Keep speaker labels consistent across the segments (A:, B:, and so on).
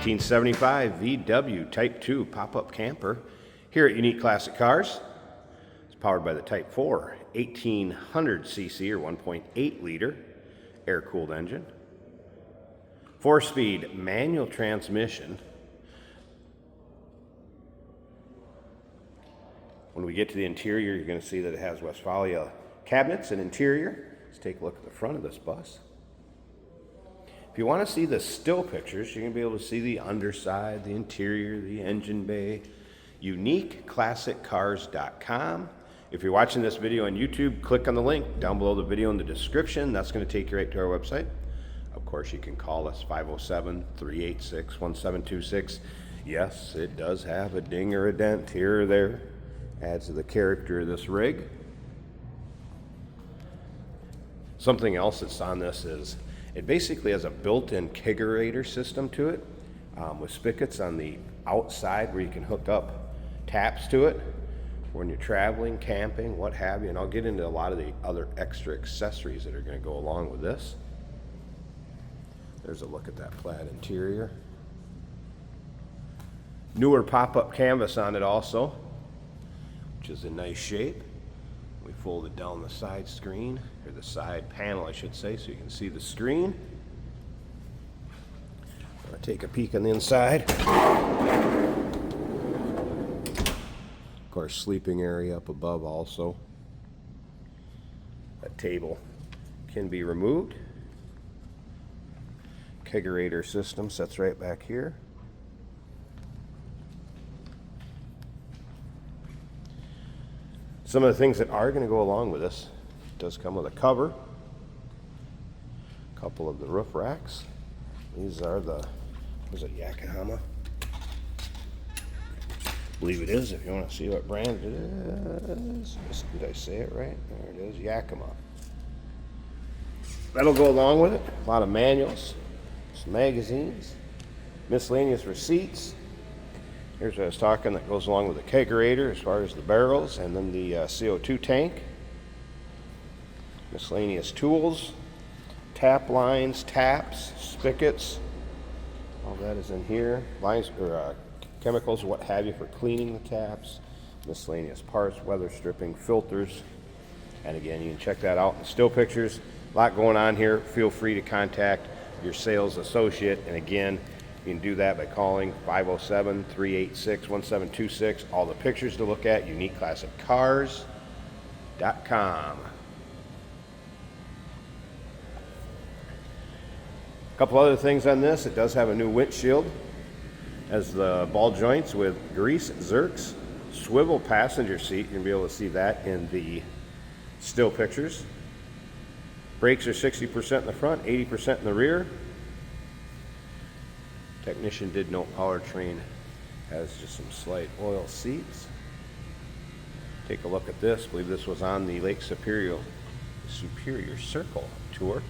A: 1975 VW Type 2 pop-up camper here at Unique Classic Cars. It's powered by the Type 4 1800cc or 1.8 liter air-cooled engine. 4-speed manual transmission. When we get to the interior, you're going to see that it has Westfalia cabinets and interior. Let's take a look at the front of this bus. If you want to see the still pictures, you're going to be able to see the underside, the interior, the engine bay. UniqueClassicCars.com. If you're watching this video on YouTube, click on the link down below the video in the description. That's going to take you right to our website. Of course, you can call us 507-386-1726. Yes, it does have a ding or a dent here or there. Adds to the character of this rig. Something else that's on this is it basically has a built-in kegerator system to it with spigots on the outside where you can hook up taps to it when you're traveling, camping, what have you. And I'll get into a lot of the other extra accessories that are going to go along with this. There's a look at that plaid interior. Newer pop-up canvas on it also, which is in nice shape. We fold it down the side screen, or the side panel I should say, so you can see the screen. I'll take a peek on the inside. Of course, sleeping area up above also. That table can be removed. Kegerator system sets right back here. Some of the things that are going to go along with this, it does come with a cover, a couple of the roof racks. These are the, is it Yakima? I believe it is, if you want to see what brand it is. Did I say it right? There it is, Yakima. That'll go along with it. A lot of manuals, some magazines, miscellaneous receipts. Here's what I was talking that goes along with the kegerator as far as the barrels, and then the CO2 tank. Miscellaneous tools, tap lines, taps, spigots. All that is in here. Lines or chemicals, what have you, for cleaning the taps. Miscellaneous parts, weather stripping, filters. And again, you can check that out in the still pictures. A lot going on here. Feel free to contact your sales associate. And again, you can do that by calling 507-386-1726. All the pictures to look at, UniqueClassicCars.com. A couple other things on this. It does have a new windshield. Has the ball joints with grease zerks. Swivel passenger seat. You'll be able to see that in the still pictures. Brakes are 60% in the front, 80% in the rear. Technician did note powertrain has just some slight oil seats. Take a look at this. I believe this was on the Lake Superior Circle tour.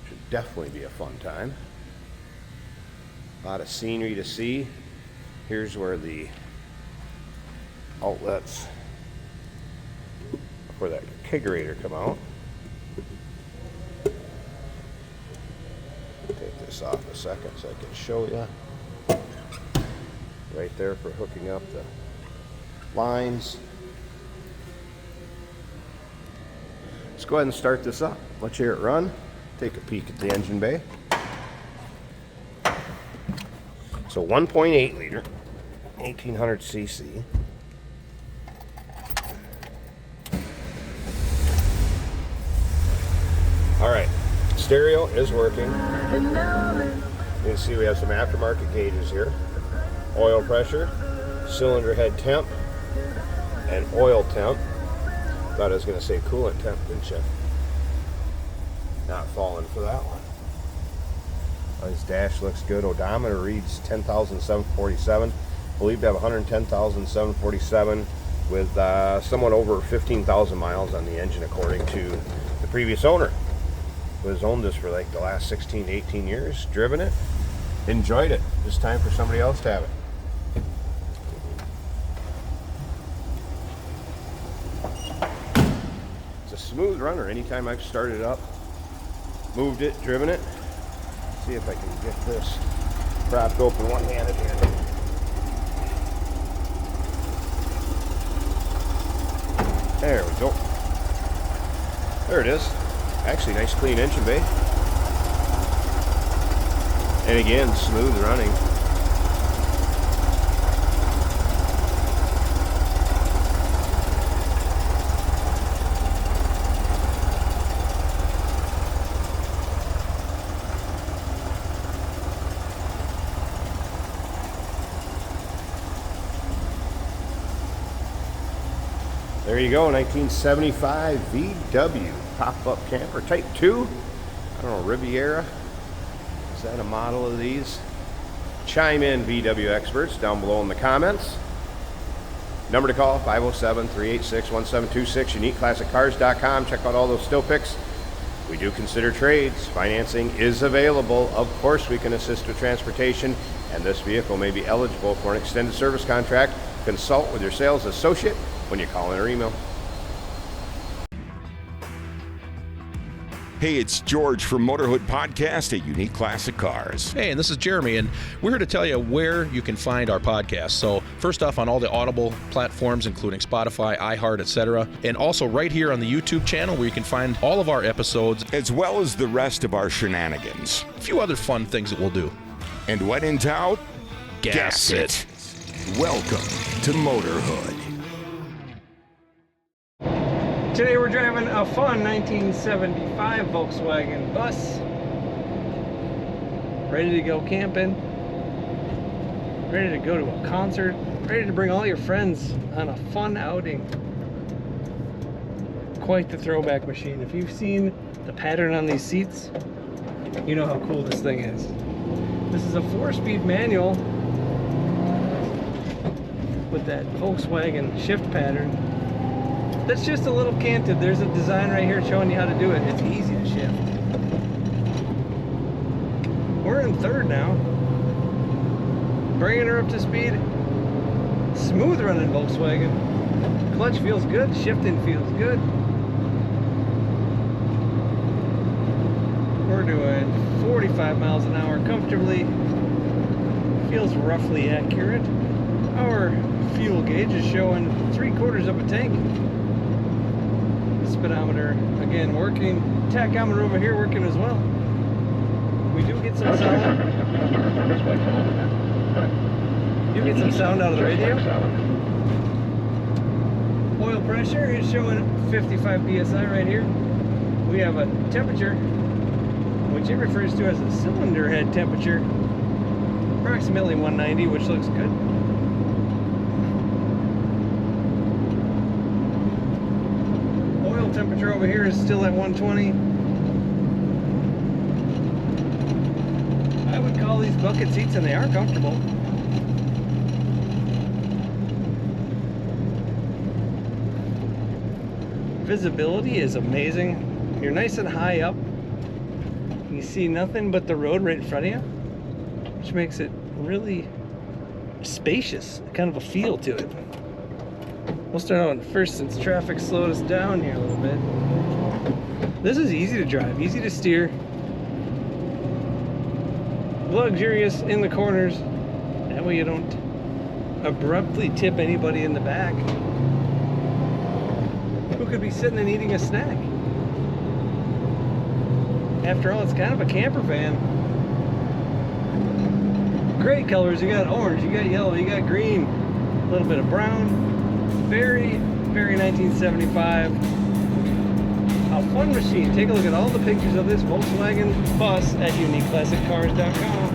A: Should definitely be a fun time. A lot of scenery to see. Here's where the outlets for that kegerator come out. Take this off a second so I can show you. Right there for hooking up the lines. Let's go ahead and start this up. Let's hear it run. Take a peek at the engine bay. So 1.8 liter, 1800cc. All right. Stereo is working. You can see we have some aftermarket gauges here. Oil pressure, cylinder head temp, and oil temp. Thought I was going to say coolant temp, didn't you? Not falling for that one. This dash looks good. Odometer reads 10,747. Believed to have 110,747 with somewhat over 15,000 miles on the engine according to the previous owner. Who has owned this for like the last 16 to 18 years, driven it, enjoyed it. It's time for somebody else to have it. It's a smooth runner. Anytime I've started up, moved it, driven it. See if I can get this Propped open one-handed here. There we go. There it is. Actually, nice clean engine bay. And again, smooth running. There you go, 1975 VW pop-up camper, Type 2. I don't know, Riviera. Is that a model of these? Chime in, VW experts, down below in the comments. Number to call, 507-386-1726, uniqueclassiccars.com. Check out all those still pics. We do consider trades. Financing is available. Of course, we can assist with transportation, and this vehicle may be eligible for an extended service contract. Consult with your sales associate when you call in or email.
B: Hey, it's George from Motorhood Podcast at Unique Classic Cars.
C: Hey, and this is Jeremy, and we're here to tell you where you can find our podcast. So first off, on all the Audible platforms, including Spotify, iHeart, etc., and also right here on the YouTube channel where you can find all of our episodes,
B: as well as the rest of our shenanigans.
C: A few other fun things that we'll do.
B: And when in doubt,
C: gas it.
B: Welcome to Motorhood.
D: Today we're driving a fun 1975 Volkswagen bus. Ready to go camping. Ready to go to a concert. Ready to bring all your friends on a fun outing. Quite the throwback machine. If you've seen the pattern on these seats, you know how cool this thing is. This is a 4-speed manual with that Volkswagen shift pattern. That's just a little canted. There's a design right here showing you how to do it. It's easy to shift. We're in third now. Bringing her up to speed. Smooth running Volkswagen. Clutch feels good. Shifting feels good. We're doing 45 miles an hour comfortably. Feels roughly accurate. Our fuel gauge is showing 3/4 of a tank. Speedometer again working. Tachometer over here working as well. We do get some sound. You get some sound out of the radio. Oil pressure is showing 55 psi right here. We have a temperature, which it refers to as a cylinder head temperature, approximately 190, which looks good. Temperature over here is still at 120. I would call these bucket seats, and they are comfortable. Visibility is amazing. You're nice and high up. You see nothing but the road right in front of you, which makes it really spacious, kind of a feel to it. We'll start out first since traffic slowed us down here a little bit. This is easy to drive, easy to steer. Luxurious in the corners. That way you don't abruptly tip anybody in the back who could be sitting and eating a snack. After all, it's kind of a camper van. Great colors. You got orange, you got yellow, you got green, a little bit of brown. Very, very 1975. A fun machine. Take a look at all the pictures of this Volkswagen bus at uniqueclassiccars.com.